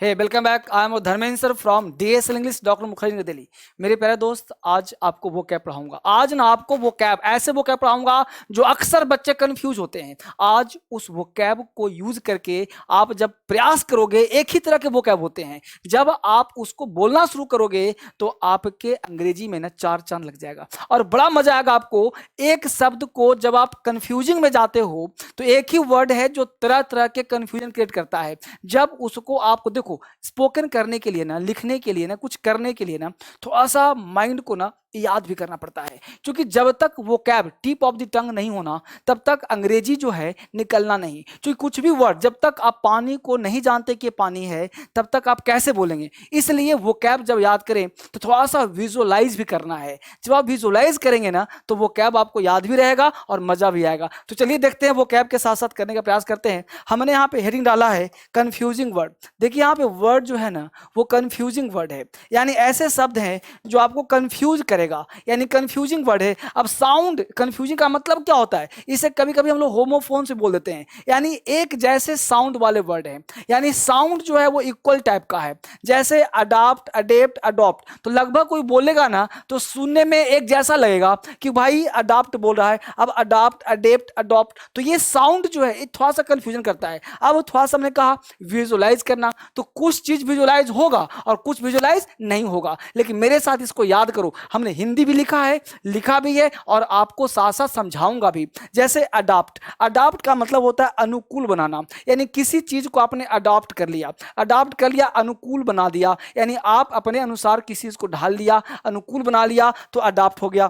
Hey welcome back. I am Dharmendra sir from DSL English doctor Mukherjee Nai Delhi. मेरे प्यारे दोस्त, आज आपको वो कैब पढ़ाऊंगा। आज ना आपको वो कैब, ऐसे वो कैब पढ़ाऊंगा जो अक्सर बच्चे कंफ्यूज होते हैं। आज उस वो कैब को यूज करके आप जब प्रयास करोगे, एक ही तरह के वो कैब होते हैं, जब आप उसको बोलना शुरू करोगे तो आपके अंग्रेजी में ना चार चांद लग जाएगा और बड़ा मजा आएगा आपको। एक शब्द को जब आप कंफ्यूजिंग में जाते हो तो एक ही वर्ड है जो तरह तरह के कंफ्यूजन क्रिएट करता है। जब उसको आपको देखो, स्पोकन करने के लिए ना, लिखने के लिए ना, कुछ करने के लिए ना, थोड़ा सा माइंड को ना याद भी करना पड़ता है, क्योंकि जब तक वो cab tip of the tongue नहीं होना तब तक अंग्रेजी जो है निकलना नहीं। क्योंकि कुछ भी वर्ड जब तक आप पानी को नहीं जानते कि पानी है तब तक आप कैसे बोलेंगे। इसलिए वो कैब जब याद करें तो थोड़ा सा विजुअलाइज भी करना है। जब आप विजुअलाइज करेंगे ना तो वो कैब आपको याद भी रहेगा और मजा भी आएगा। तो चलिए देखते हैं, वो कैब के साथ साथ करने का प्रयास करते हैं। हमने यहाँ पे हेडिंग डाला है कंफ्यूजिंग वर्ड। देखिए यहाँ पे वर्ड जो है ना वो कंफ्यूजिंग वर्ड है, यानी ऐसे शब्द हैं जो आपको कंफ्यूज करेगा, यानी कंफ्यूजिंग वर्ड है। अब साउंड कंफ्यूजिंग का मतलब क्या होता है, इसे कभी कभी हम लोग होमोफोन से बोल देते हैं, यानी एक जैसे साउंड वाले वर्ड हैं। यानी साउंड जो है वो इक्वल टाइप का है, जैसे अडाप्ट, अडेप्ट, अडॉप्ट। तो लगभग कोई बोलेगा ना तो सुनने में एक जैसा लगेगा कि भाई अडाप्ट बोल रहा है, अब अडाप्ट, अडेप्ट, अडॉप्ट। तो ये साउंड जो है थोड़ा सा कंफ्यूजन करता है। अब थोड़ा सा हमने कहा विजुअलाइज करना, तो कुछ चीज विजुअलाइज होगा और कुछ विजुअलाइज नहीं होगा, लेकिन मेरे साथ इसको याद करो। हमने हिंदी भी लिखा है, लिखा भी है और आपको साथ साथ समझाऊंगा भी। जैसे अडाप्ट, अडाप्ट का मतलब होता है अनुकूल बनाना, यानी किसी चीज को आपने अडॉप्ट कर लिया, अडॉप्ट कर लिया, अनुकूल बना दिया, यानी आप अपने अनुसार किसी चीज को ढाल लिया, अनुकूल बना लिया, तो अडॉप्ट हो गया।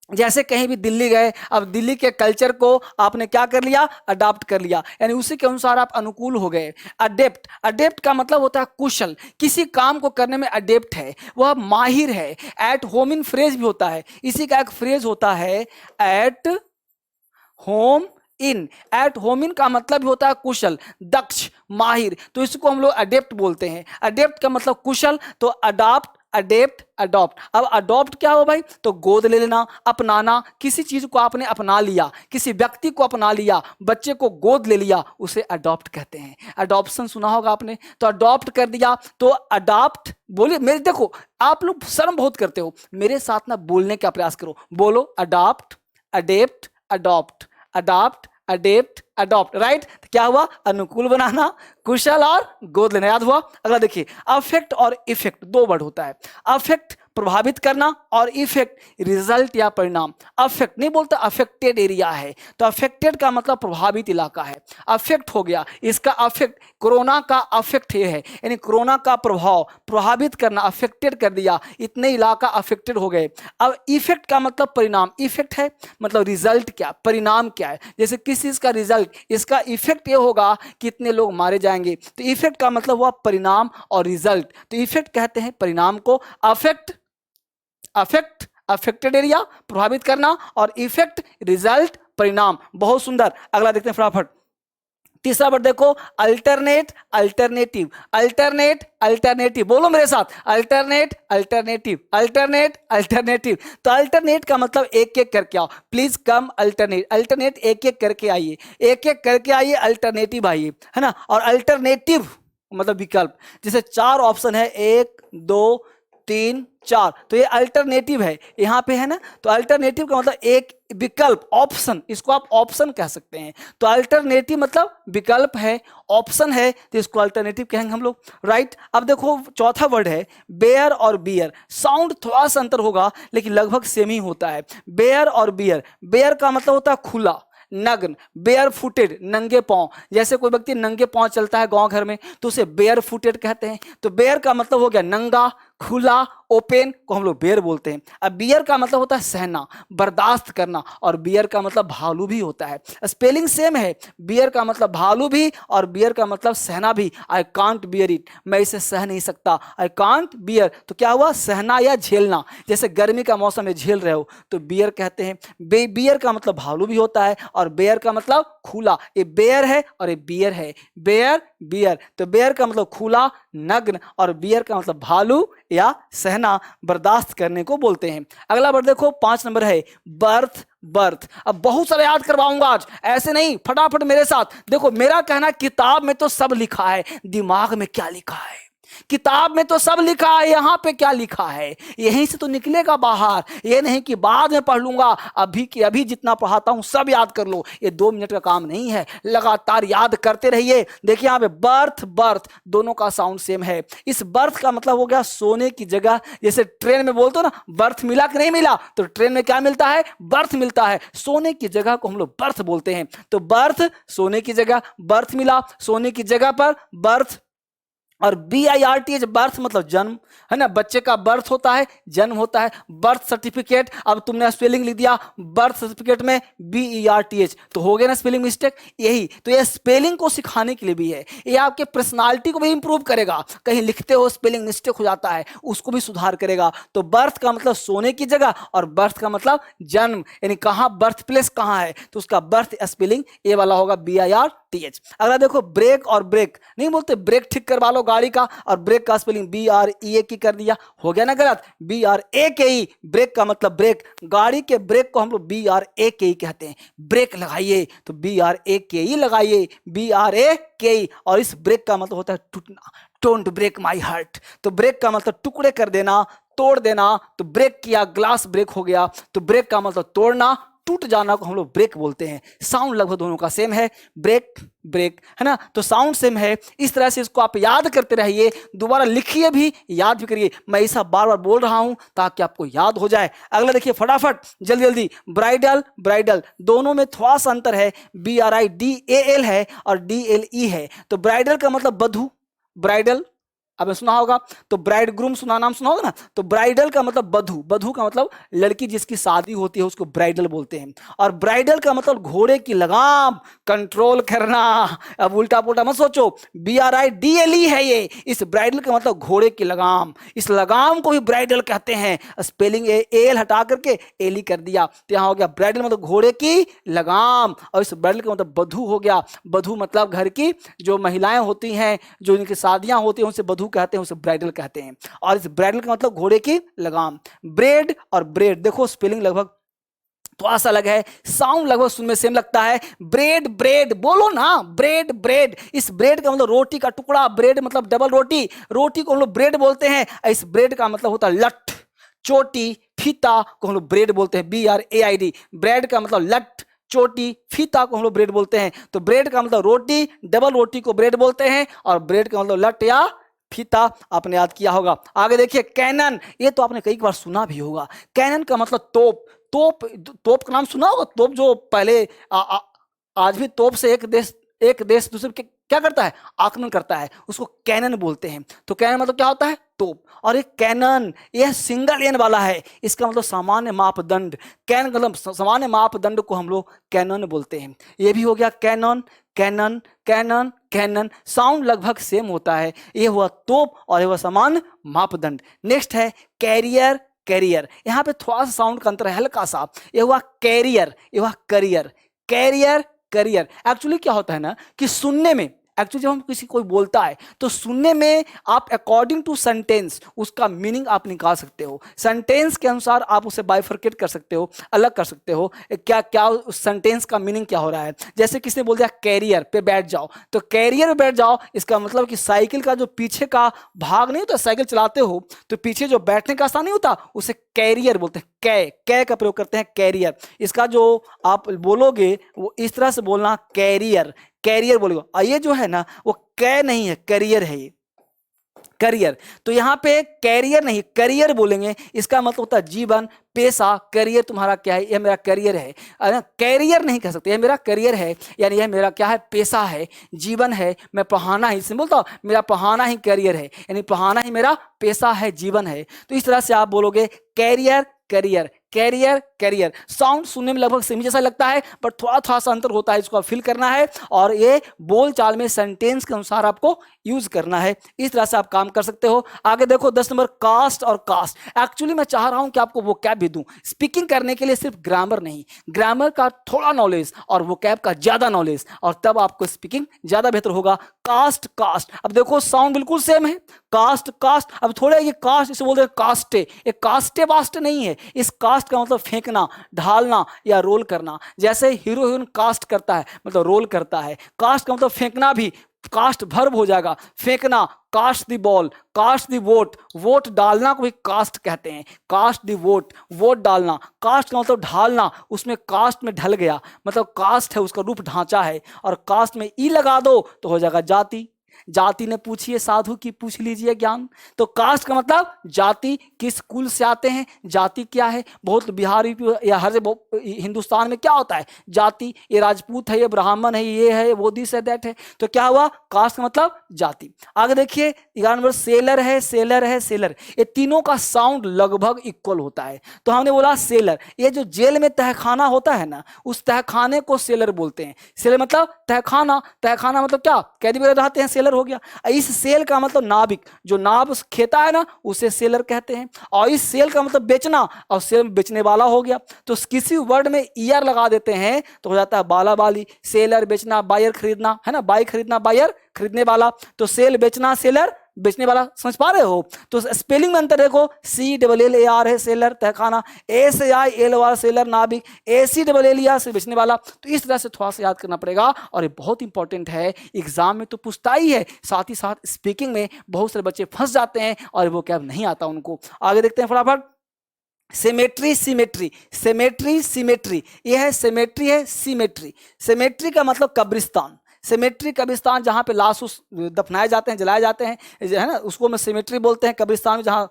जैसे कहीं भी दिल्ली गए, अब दिल्ली के कल्चर को आपने क्या कर लिया, अडॉप्ट कर लिया, यानी उसी के अनुसार आप अनुकूल हो गए। अडेप्ट, अडेप्ट का मतलब होता है कुशल, किसी काम को करने में अडेप्ट है, वह माहिर है। एट होम इन फ्रेज भी होता है, इसी का एक फ्रेज होता है at home in. At home in का मतलब भी होता है कुशल, दक्ष, माहिर, तो इसको हम लोग अडेप्ट बोलते हैं। अडेप्ट का मतलब कुशल, तो अडॉप्ट, अडेप्ट, अडॉप्ट। अब अडॉप्ट क्या हो भाई, तो गोद ले लेना, अपनाना, किसी चीज को आपने अपना लिया, किसी व्यक्ति को अपना लिया, बच्चे को गोद ले लिया, उसे अडॉप्ट कहते हैं। अडॉप्शन सुना होगा आपने, तो अडॉप्ट कर दिया, तो अडॉप्ट। बोलिए मेरे, देखो आप लोग शर्म बहुत करते हो, मेरे साथ ना बोलने का प्रयास करो, बोलो adopt, adapt, adopt, adopt, adapt, adopt. Right, तो क्या हुआ, अनुकूल बनाना, कुशल और गोद लेना। याद हुआ। अगला देखिए, अफेक्ट और इफेक्ट, दो वर्ड होता है। अफेक्ट प्रभावित करना और इफेक्ट रिजल्ट या परिणाम। अफेक्ट नहीं बोलता, अफेक्टेड एरिया है, तो अफेक्टेड का मतलब प्रभावित इलाका है। अफेक्ट हो गया, इसका अफेक्ट, कोरोना का अफेक्ट ये है, यानी कोरोना का प्रभाव, प्रभावित करना, अफेक्टेड कर दिया, इतने इलाका अफेक्टेड हो गए। अब इफेक्ट का मतलब परिणाम, इफेक्ट है मतलब रिजल्ट क्या, परिणाम क्या है। जैसे किस चीज का रिजल्ट, इसका इफेक्ट ये होगा कितने लोग मारे जाएंगे, तो इफेक्ट का मतलब हुआ परिणाम और रिजल्ट, तो इफेक्ट कहते हैं परिणाम को। अफेक्ट, अफेक्ट अफेक्टेड एरिया, प्रभावित करना, और इफेक्ट रिजल्ट, परिणाम। बहुत सुंदर। अगला देखते हैं फटाफट। तीसरा वर्ड देखो, अल्टरनेट, अल्टरनेटिव। अल्टरनेट, अल्टरनेटिव, बोलो मेरे साथ, अल्टरनेट, अल्टरनेटिव, अल्टरनेट, अल्टरनेटिव। तो अल्टरनेट का मतलब एक एक करके आओ, प्लीज कम अल्टरनेट, अल्टरनेट एक एक करके आइए, एक एक करके आइए, अल्टरनेटिव आइए, है ना। और अल्टरनेटिव मतलब विकल्प, जैसे चार ऑप्शन है, एक, दो, तीन, चार, तो ये अल्टरनेटिव है यहाँ पे, है ना। तो अल्टरनेटिव का मतलब एक विकल्प, ऑप्शन, इसको आप ऑप्शन कह सकते हैं। तो अल्टरनेटिव मतलब विकल्प है, ऑप्शन है, तो इसको अल्टरनेटिव कहेंगे हम लोग। राइट। अब देखो चौथा वर्ड है बेयर और बियर। साउंड थोड़ा सा अंतर होगा लेकिन लगभग सेम ही होता है। बेयर और बियर, बेयर का मतलब होता है खुला, नग्न, बेयर फुटेड, नंगे पांव। जैसे कोई व्यक्ति नंगे पांव चलता है गांव घर में तो उसे बेयर फुटेड कहते हैं। तो बेयर का मतलब हो गया नंगा, खुला, ओपन को हम लोग बेयर बोलते हैं। अब बियर का मतलब होता है सहना, बर्दाश्त करना, और बियर का मतलब भालू भी होता है। स्पेलिंग सेम है, बियर का मतलब भालू भी और बियर का मतलब सहना भी। आई कांट बियर इट, मैं इसे सह नहीं सकता, आई कांट बियर, तो क्या हुआ, सहना या झेलना। जैसे गर्मी का मौसम में झेल रहे हो तो बियर कहते हैं। बियर का मतलब भालू भी होता है और बेयर का मतलब खुला। ये बेयर है और ये बियर है, बेयर, बियर। तो बेयर का मतलब खुला, नग्न, और बियर का मतलब भालू या सहना, बर्दाश्त करने को बोलते हैं। अगला वर्ड देखो, 5 नंबर है बर्थ, बर्थ। अब बहुत सारे याद करवाऊंगा आज, ऐसे नहीं, फटाफट मेरे साथ देखो। मेरा कहना किताब में तो सब लिखा है, दिमाग में क्या लिखा है? किताब में तो सब लिखा है, यहां पे क्या लिखा है यहीं से तो निकलेगा बाहर। ये नहीं कि बाद में पढ़ लूंगा, अभी की अभी जितना पढ़ाता हूं सब याद कर लो। ये 2 मिनट का काम नहीं है, लगातार याद करते रहिए। देखिए यहां पे बर्थ बर्थ दोनों का साउंड सेम है। इस बर्थ का मतलब हो गया सोने की जगह। जैसे ट्रेन में बोलते हो ना, बर्थ मिला कि नहीं मिला, तो ट्रेन में क्या मिलता है? बर्थ मिलता है। सोने की जगह को हम लोग बर्थ बोलते हैं। तो बर्थ सोने की जगह, बर्थ मिला सोने की जगह पर, बर्थ। और BIRTH बर्थ मतलब जन्म, है ना, बच्चे का बर्थ होता है, जन्म होता है। बर्थ सर्टिफिकेट, अब तुमने स्पेलिंग लिख दिया बर्थ सर्टिफिकेट में BERTH, तो हो गया ना स्पेलिंग मिस्टेक। यही तो, ये स्पेलिंग को सिखाने के लिए भी है, ये आपके पर्सनालिटी को भी इंप्रूव करेगा। कहीं लिखते हो स्पेलिंग मिस्टेक हो जाता है, उसको भी सुधार करेगा। तो बर्थ का मतलब सोने की जगह, और बर्थ का मतलब जन्म, यानी कहाँ बर्थ प्लेस कहाँ है, तो उसका बर्थ स्पेलिंग ये वाला होगा BIRTH। अगला देखो ब्रेक और ब्रेक, नहीं बोलते ब्रेक ठीक करवा लो गाड़ी का, और ब्रेक का स्पेलिंग BREAK कर दिया, हो गया ना गलत। BRAKE, ब्रेक का मतलब ब्रेक, गाड़ी के ब्रेक को हम लोग BRAKE कहते हैं। ब्रेक लगाइए तो BRAKE लगाइए, BRAKE। और इस ब्रेक का मतलब होता है टूटना, डोंट ब्रेक माई हार्ट। तो ब्रेक का मतलब टुकड़े कर देना, तोड़ देना। तो ब्रेक किया, ग्लास ब्रेक हो गया, तो ब्रेक का मतलब तोड़ना, टूट जाना को हम लोग ब्रेक बोलते हैं। साउंड लगभग दोनों का सेम है, ब्रेक ब्रेक, है ना, तो साउंड सेम है। इस तरह से इसको आप याद करते रहिए, दोबारा लिखिए भी, याद भी करिए। मैं ऐसा बार बार बोल रहा हूं ताकि आपको याद हो जाए। अगला देखिए फटाफट, जल्दी जल्दी। ब्राइडल ब्राइडल दोनों में थोड़ा सा अंतर है, BRIDAL है और DLE है। तो ब्राइडल का मतलब बधू, ब्राइडल आपने सुना होगा। तो ब्राइड ग्रूम सुना, नाम सुना होगा ना। तो ब्राइडल का मतलब बधू, बधू का मतलब लड़की जिसकी शादी होती है उसको ब्राइडल बोलते हैं। और ब्राइडल का मतलब घोड़े की लगाम, कंट्रोल करना। अब उल्टा पुल्टा मत सोचो, BRIDLE है ये। इस ब्राइडल का मतलब घोड़े की लगाम, इस लगाम को भी ब्राइडल कहते हैं। स्पेलिंग AL हटा करके एली कर दिया, तो यहाँ हो गया ब्राइडल मतलब घोड़े की लगाम, और इस ब्राइडल का मतलब बधू हो गया। बधू मतलब घर की जो महिलाएं होती हैं, जो इनकी शादियां होती हैं, उनसे बधू कहते हैं, उसे ब्राइडल कहते हैं। और इस ब्राइडल का मतलब घोड़े की लगाम। ब्रेड और ब्रेड देखो स्पेलिंग लगभग थोड़ा सा अलग है, साउंड लगभग सुनने में सेम लगता है। ब्रेड ब्रेड बोलो ना, ब्रेड ब्रेड। इस ब्रेड का मतलब रोटी का टुकड़ा, ब्रेड मतलब डबल रोटी, रोटी को हम लोग ब्रेड बोलते हैं। इस ब्रेड का मतलब होता है लठ, चोटी, फीता को हम लोग ब्रेड बोलते हैं, BRAID। ब्रेड का मतलब लठ, चोटी, फीता को हम लोग ब्रेड बोलते हैं। तो ब्रेड का मतलब रोटी, डबल रोटी को ब्रेड बोलते हैं, और ब्रेड का मतलब लठ या फीता। आपने याद किया होगा। आगे देखिए कैनन, ये तो आपने कई बार सुना भी होगा। कैनन का मतलब तोप, तोप, तोप का नाम सुना होगा। तोप जो पहले आज भी तोप से एक देश दूसरे के क्या करता है, आक्रमण करता है, उसको कैनन बोलते हैं। तो कैनन मतलब क्या होता है, तोप। और एक कैनन यह सिंगल एन वाला है, इसका मतलब सामान्य मापदंड। कैन मतलब सामान्य मापदंड को हम लोग कैनन बोलते हैं। ये भी हो गया cannon, cannon, cannon, cannon, sound लगभग सेम होता है। ये हुआ तोप और ये हुआ समान मापदंड। नेक्स्ट है कैरियर, कैरियर, यहाँ पे थोड़ा सा साउंड का अंतर है हल्का सा। ये हुआ कैरियर, ये हुआ करियर, कैरियर करियर। एक्चुअली क्या होता है ना कि सुनने में, एक्चुअली जब हम किसी कोई बोलता है तो सुनने में आप अकॉर्डिंग टू सेंटेंस उसका मीनिंग आप निकाल सकते हो। सेंटेंस के अनुसार आप उसे बाइफरकेट कर सकते हो, अलग कर सकते हो, क्या क्या उस सेंटेंस का मीनिंग क्या हो रहा है। जैसे किसने बोल दिया कैरियर पे बैठ जाओ, तो कैरियर पे बैठ जाओ इसका मतलब कि साइकिल का जो पीछे का भाग नहीं होता, साइकिल चलाते हो तो पीछे जो बैठने का स्थान नहीं होता, उसे कैरियर बोलते हैं। कै का प्रयोग करते हैं, कैरियर। इसका जो आप बोलोगे वो इस तरह से बोलना, कैरियर, कैरियर बोलेगा। और ये जो है ना वो कै नहीं है, करियर है ये, करियर। तो यहाँ पे कैरियर नहीं करियर बोलेंगे, इसका मतलब होता है जीवन, पेशा। करियर तुम्हारा क्या है, यह मेरा करियर है। कैरियर नहीं कह सकते, यह मेरा करियर है, यानी यह मेरा क्या है, पेशा है, जीवन है। मैं पढ़ाना ही, इसमें बोलता हूँ मेरा पढ़ाना ही करियर है, यानी पढ़ाना ही मेरा पेशा है, जीवन है। तो इस तरह से आप बोलोगे carrier career, carrier career. Sound सुनने में लगभग सेम जैसा लगता है, बट थोड़ा थोड़ा सा अंतर होता है, इसको आप फिल करना है और ये बोल चाल में सेंटेंस के अनुसार आपको यूज करना है। इस तरह से आप काम कर सकते हो। आगे देखो 10 नंबर कास्ट और कास्ट। एक्चुअली मैं चाह रहा हूं कि आपको वो कैब भी दूं, स्पीकिंग करने के लिए सिर्फ ग्रामर नहीं, ग्रामर का थोड़ा नॉलेज और वो कैब का ज्यादा नॉलेज, और तब आपको स्पीकिंग ज्यादा बेहतर होगा। कास्ट कास्ट, अब देखो साउंड बिल्कुल सेम है, कास्ट कास्ट। अब थोड़े ये कास्ट इसे बोलते हैं कास्टे, ये कास्टे वास्टे नहीं है, इस कास्ट कास्ट का मतलब फेंकना, ढालना या रोल करना। जैसे हीरो हीरोइन कास्ट करता है मतलब रोल करता है। कास्ट का मतलब फेंकना भी, कास्ट वर्ब हो जाएगा, फेंकना, cast the ball, cast the vote, vote डालना को भी कास्ट कहते हैं, कास्ट द वोट, वोट डालना। कास्ट का मतलब ढालना, उसमें कास्ट में ढल गया, मतलब कास्ट है उसका रूप ढांचा है। और कास्ट में ई लगा दो तो हो जाएगा जाति। जाति ने पूछिए साधु की पूछ लीजिए ज्ञान। तो कास्ट का मतलब जाति, किस कुल से आते हैं, जाति क्या है। बहुत बिहार या हर हिंदुस्तान में क्या होता है, जाति, ये राजपूत है, ये ब्राह्मण है, ये है, वो दिस है, दैट है। तो क्या हुआ, कास्ट का मतलब जाति। आगे देखिए 11 नंबर, सेलर है, सेलर है, सेलर, ये तीनों का साउंड लगभग इक्वल होता है। तो हमने बोला सेलर, ये जो जेल में तहखाना होता है ना, उस तहखाने को सेलर बोलते हैं। सेलर मतलब तहखाना, तहखाना मतलब क्या, कैदी वगैरह रहते हैं, सेलर हो गया। इस सेल का मतलब नाविक, जो नाव खेता है ना उसे सेलर कहते हैं। और इस सेल का मतलब बेचना, और सेल बेचने वाला हो गया। तो किसी वर्ड में ईयर लगा देते हैं तो हो जाता है बाला बाली। सेलर बेचना, बायर खरीदना, है ना, बाई खरीदना, बायर खरीदने वाला। तो सेल बेचना, सेलर बेचने वाला। समझ पा रहे हो। तो स्पेलिंग में अंतर देखो, CLLAR है सेलर तहखाना, SAILOR सेलर नाविक, ACLLER से बेचने वाला। तो इस तरह से थोड़ा सा याद करना पड़ेगा और ये बहुत इंपॉर्टेंट है, एग्जाम में तो पूछता ही है, साथ ही साथ स्पीकिंग में बहुत सारे बच्चे फंस जाते हैं और वो क्या नहीं आता उनको। आगे देखते हैं फटाफट। सिमेट्री, सिमेट्री, सिमेट्री, सिमेट्री, ये है सिमेट्री, है सिमेट्री। सिमेट्री का मतलब कब्रिस्तान। सिमेट्री कब्रिस्तान, जहाँ पे लाश उस दफनाए जाते हैं, जलाए जाते हैं, है ना, उसको में सिमेट्री बोलते हैं। कब्रिस्तान में जहाँ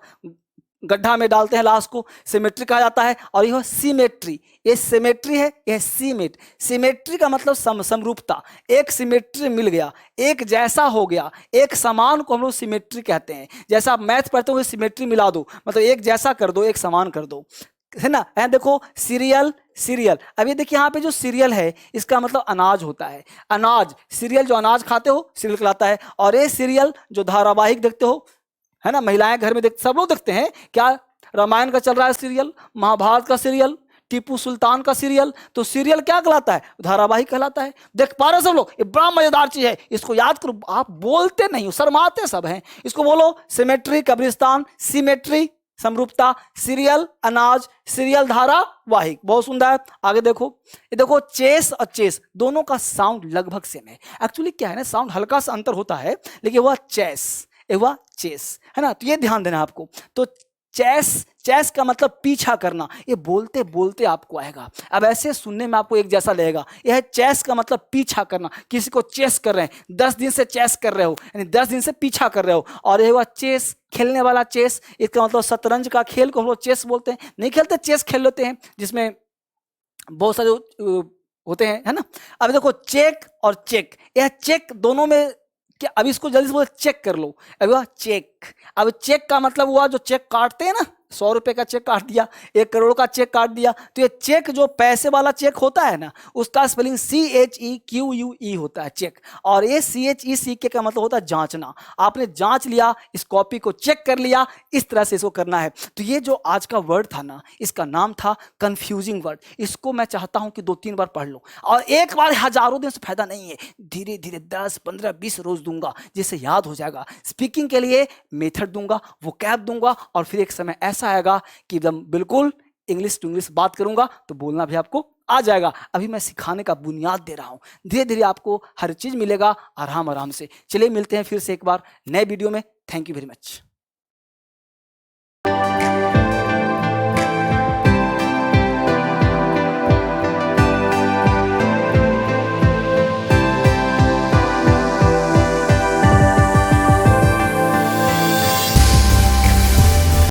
गड्ढा में डालते हैं लाश को, सिमेट्री कहा जाता है। और यह सिमेट्री, ये सिमेट्री है, यह सीमेट। सिमेट्री का मतलब समरूपता, एक सिमेट्री मिल गया, एक जैसा हो गया, एक समान को हम लोग सिमेट्री कहते हैं। जैसा आप मैथ पढ़ते हो सिमेट्री मिला दो, मतलब एक जैसा कर दो, एक समान कर दो, है ना। है देखो सीरियल, सीरियल, अब ये देखिए यहाँ पे जो सीरियल है इसका मतलब अनाज होता है, अनाज, सीरियल जो अनाज खाते हो सीरियल कहलाता है। और ये सीरियल जो धारावाहिक देखते हो, है ना, महिलाएं घर में देखते, सब लोग देखते हैं क्या, रामायण का चल रहा है सीरियल, महाभारत का सीरियल, टीपू सुल्तान का सीरियल, तो सीरियल क्या कहलाता है, धारावाहिक कहलाता है। देख पा रहे सब लोग, ये बड़ा मजेदार चीज है, इसको याद करो। आप बोलते नहीं हो, शर्माते सब हैं। इसको बोलो, सिमेट्री कब्रिस्तान, सिमेट्री समरूपता, सीरियल अनाज, सीरियल धारावाहिक। बहुत सुंदर है। आगे देखो, ये देखो चेस और चेस दोनों का साउंड लगभग सेम है। एक्चुअली क्या है ना, साउंड हल्का सा अंतर होता है, लेकिन वह चेस, वह चेस, है ना। तो ये ध्यान देना आपको। तो चेस, चेस का मतलब पीछा करना, ये बोलते बोलते आपको आएगा। अब ऐसे सुनने में आपको एक जैसा लगेगा। यह चेस का मतलब पीछा करना, किसी को चेस कर रहे हैं, 10 दिन से चेस कर रहे हो, यानी 10 दिन से पीछा कर रहे हो। और यह हुआ चेस, खेलने वाला चेस। इसका मतलब शतरंज का खेल को हम लोग चेस बोलते हैं। नहीं खेलते, चेस खेल लेते हैं, जिसमें बहुत सारे होते हैं, है ना। अब देखो चेक और चेक, यह चेक दोनों में क्या, अब इसको जल्दी से बोलो चेक कर लो। अब हुआ चेक, अब चेक का मतलब हुआ जो चेक काटते हैं ना, 100 रुपए का चेक काट दिया, 1 करोड़ का चेक काट दिया। तो ये चेक जो पैसे वाला चेक होता है ना, उसका स्पेलिंग CHEQUE होता है, चेक। और ये CHECK का मतलब होता है जांचना। आपने जांच लिया, इस कॉपी को चेक कर लिया, इस तरह से इसको करना है। तो ये जो आज का वर्ड था ना, इसका नाम था कंफ्यूजिंग वर्ड। इसको मैं चाहता हूं कि 2-3 बार पढ़ लो, और एक बार हजारों दिन से फायदा नहीं है, धीरे धीरे 10, 15, 20 रोज दूंगा, जिससे याद हो जाएगा। स्पीकिंग के लिए मेथड दूंगा, वोकैब दूंगा, और फिर एक समय ऐसा आएगा कि एकदम बिल्कुल इंग्लिश टू इंग्लिश बात करूंगा, तो बोलना भी आपको आ जाएगा। अभी मैं सिखाने का बुनियाद दे रहा हूं, धीरे धीरे आपको हर चीज मिलेगा आराम आराम से। चलिए मिलते हैं फिर से एक बार नए वीडियो में। Thank you very much.